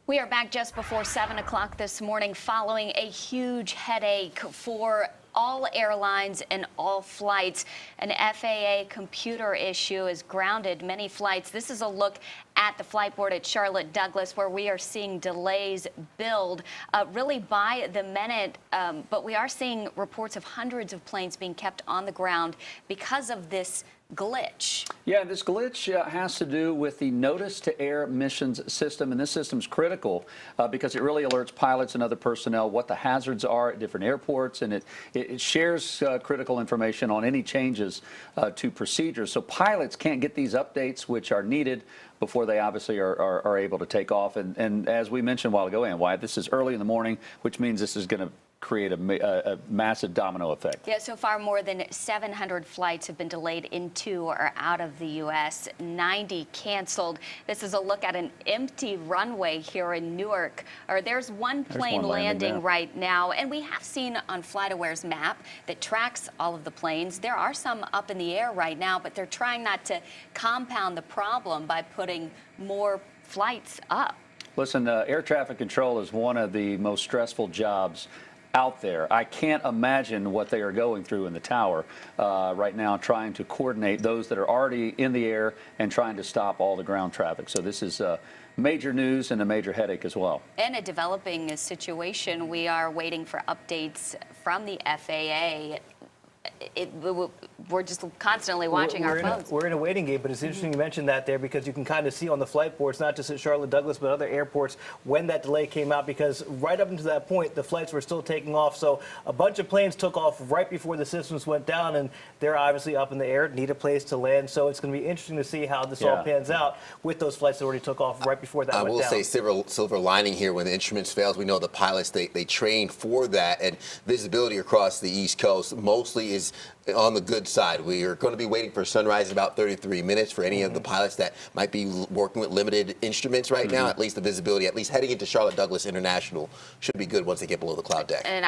We are back just before 7 o'clock this morning following a huge headache for all airlines and all flights. An FAA computer issue has grounded many flights. This is a look at the flight board at Charlotte Douglas, where we are seeing delays build really by the minute. But we are seeing reports of hundreds of planes being kept on the ground because of this glitch. Yeah, this glitch has to do with the notice to air missions system, and this system is critical because it really alerts pilots and other personnel what the hazards are at different airports, and it shares critical information on any changes to procedures. So pilots can't get these updates, which are needed before they obviously are able to take off. And as we mentioned a while ago, and why this is early in the morning, which means this is going to create a massive domino effect. Yeah, so far more than 700 flights have been delayed into or out of the U.S., 90 canceled. This is a look at an empty runway here in Newark. There's one plane landing right now, and we have seen on FlightAware's map that tracks all of the planes. There are some up in the air right now, but they're trying not to compound the problem by putting more flights up. Listen, air traffic control is one of the most stressful jobs out there. I can't imagine what they are going through in the tower right now, trying to coordinate those that are already in the air and trying to stop all the ground traffic. So this is major news and a major headache as well. In a developing situation, we are waiting for updates from the FAA. We're just constantly watching our phones. We're in a waiting game, but it's interesting you mentioned that there because you can kind of see on the flight boards, not just at Charlotte Douglas, but other airports, when that delay came out, because right up until that point, the flights were still taking off. So a bunch of planes took off right before the systems went down, and they're obviously up in the air, need a place to land. So it's going to be interesting to see how this all pans out with those flights that already took off right before that went down. I will say silver lining here, when the instruments fails, we know the pilots, they train for that, and visibility across the East Coast mostly is on the good side. We are going to be waiting for sunrise in about 33 minutes for any of the pilots that might be working with limited instruments right now. At least the visibility, at least heading into Charlotte Douglas International, should be good once they get below the cloud deck. And